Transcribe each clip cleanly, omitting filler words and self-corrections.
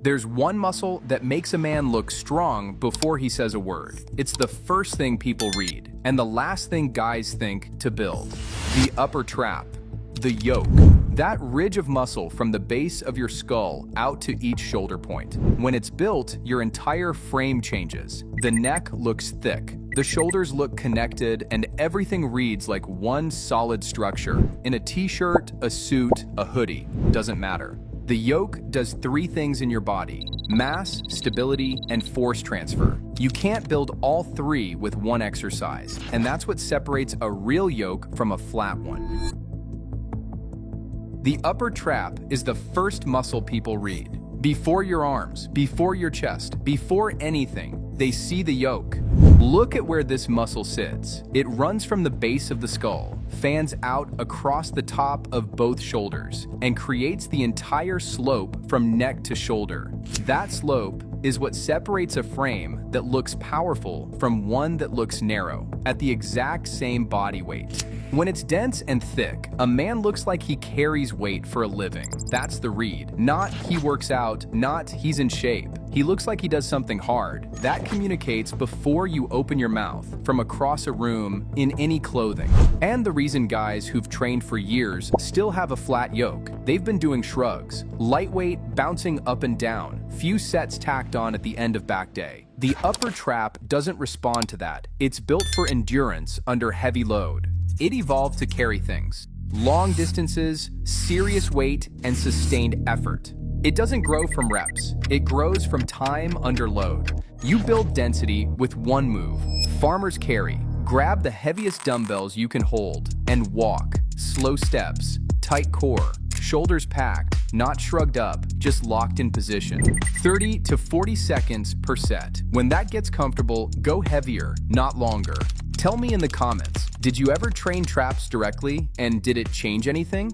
There's one muscle that makes a man look strong before he says a word. It's the first thing people read, and the last thing guys think to build. The upper trap, the yoke. That ridge of muscle from the base of your skull out to each shoulder point. When it's built, your entire frame changes. The neck looks thick, the shoulders look connected, and everything reads like one solid structure. In a t-shirt, a suit, a hoodie, doesn't matter. The yoke does three things in your body: mass, stability, and force transfer. You can't build all three with one exercise, and that's what separates a real yoke from a flat one. The upper trap is the first muscle people read. Before your arms, before your chest, before anything, they see the yoke. Look at where this muscle sits. It runs from the base of the skull, fans out across the top of both shoulders, and creates the entire slope from neck to shoulder. That slope is what separates a frame that looks powerful from one that looks narrow, at the exact same body weight. When it's dense and thick, a man looks like he carries weight for a living. That's the read. Not he works out, not he's in shape. He looks like he does something hard. That communicates before you open your mouth, from across a room, in any clothing. And the reason guys who've trained for years still have a flat yoke. They've been doing shrugs, lightweight, bouncing up and down, few sets tacked on at the end of back day. The upper trap doesn't respond to that. It's built for endurance under heavy load. It evolved to carry things: long distances, serious weight, and sustained effort. It doesn't grow from reps. It grows from time under load. You build density with one move. Farmers carry. Grab the heaviest dumbbells you can hold and walk. Slow steps, tight core, shoulders packed, not shrugged up, just locked in position. 30 to 40 seconds per set. When that gets comfortable, go heavier, not longer. Tell me in the comments, did you ever train traps directly, and did it change anything?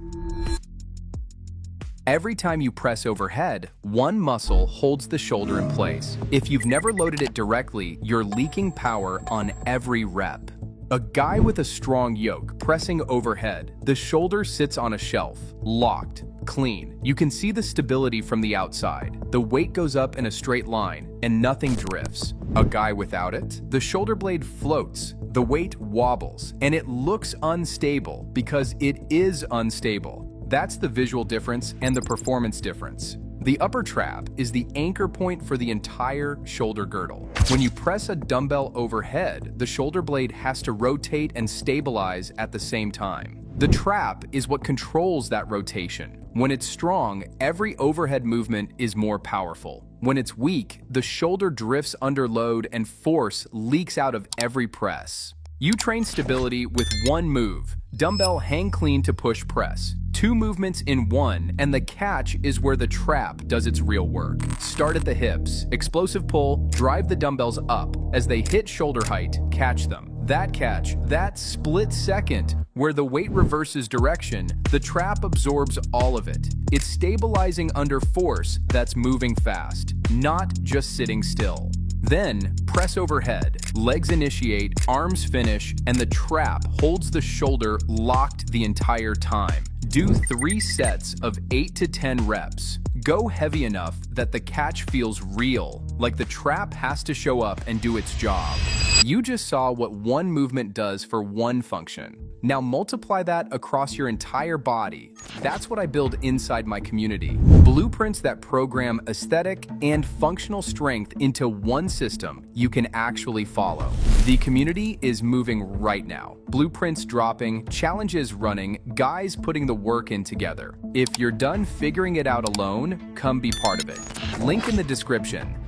Every time you press overhead, one muscle holds the shoulder in place. If you've never loaded it directly, you're leaking power on every rep. A guy with a strong yoke pressing overhead, the shoulder sits on a shelf, locked, clean. You can see the stability from the outside. The weight goes up in a straight line and nothing drifts. A guy without it, the shoulder blade floats, the weight wobbles, and it looks unstable because it is unstable. That's the visual difference and the performance difference. The upper trap is the anchor point for the entire shoulder girdle. When you press a dumbbell overhead, the shoulder blade has to rotate and stabilize at the same time. The trap is what controls that rotation. When it's strong, every overhead movement is more powerful. When it's weak, the shoulder drifts under load and force leaks out of every press. You train stability with one move: dumbbell hang clean to push press. Two movements in one, and the catch is where the trap does its real work. Start at the hips, explosive pull, drive the dumbbells up. As they hit shoulder height, catch them. That catch, that split second where the weight reverses direction, the trap absorbs all of it. It's stabilizing under force that's moving fast, not just sitting still. Then, press overhead, legs initiate, arms finish, and the trap holds the shoulder locked the entire time. Do 3 sets of 8 to 10 reps. Go heavy enough that the catch feels real, like the trap has to show up and do its job. You just saw what one movement does for one function. Now multiply that across your entire body. That's what I build inside my community. Blueprints that program aesthetic and functional strength into one system you can actually follow. The community is moving right now. Blueprints dropping, challenges running, guys putting the work in together. If you're done figuring it out alone, come be part of it. Link in the description.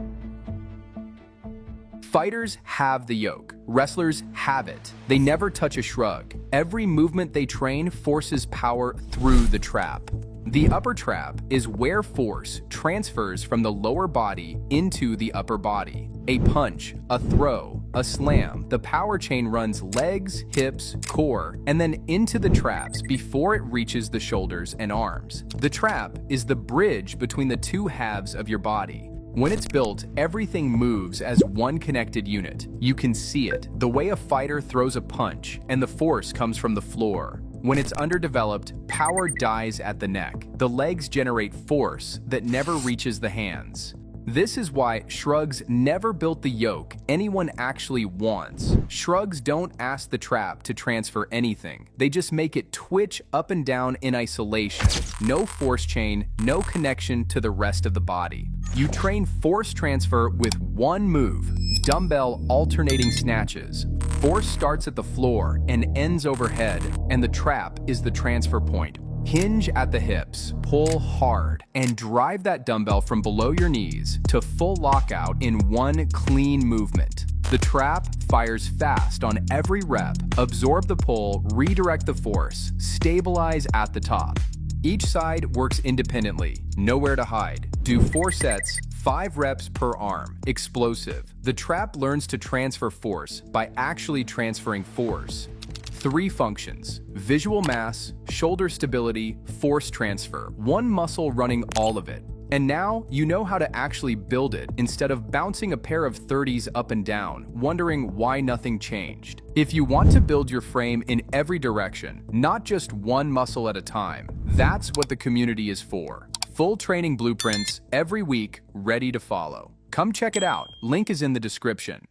Fighters have the yoke. Wrestlers have it. They never touch a shrug. Every movement they train forces power through the trap. The upper trap is where force transfers from the lower body into the upper body. A punch, a throw, a slam. The power chain runs legs, hips, core, and then into the traps before it reaches the shoulders and arms. The trap is the bridge between the two halves of your body. When it's built, everything moves as one connected unit. You can see it, the way a fighter throws a punch, and the force comes from the floor. When it's underdeveloped, power dies at the neck. The legs generate force that never reaches the hands. This is why shrugs never built the yoke anyone actually wants. Shrugs don't ask the trap to transfer anything. They just make it twitch up and down in isolation. No force chain, no connection to the rest of the body. You train force transfer with one move, dumbbell alternating snatches. Force starts at the floor and ends overhead, and the trap is the transfer point. Hinge at the hips, pull hard, and drive that dumbbell from below your knees to full lockout in one clean movement. The trap fires fast on every rep, absorb the pull, redirect the force, stabilize at the top. Each side works independently, nowhere to hide. Do 4 sets, 5 reps per arm, explosive. The trap learns to transfer force by actually transferring force. 3 functions: visual mass, shoulder stability, force transfer. One muscle running all of it. And now you know how to actually build it instead of bouncing a pair of 30s up and down, wondering why nothing changed. If you want to build your frame in every direction, not just one muscle at a time, that's what the community is for. Full training blueprints every week, ready to follow. Come check it out. Link is in the description.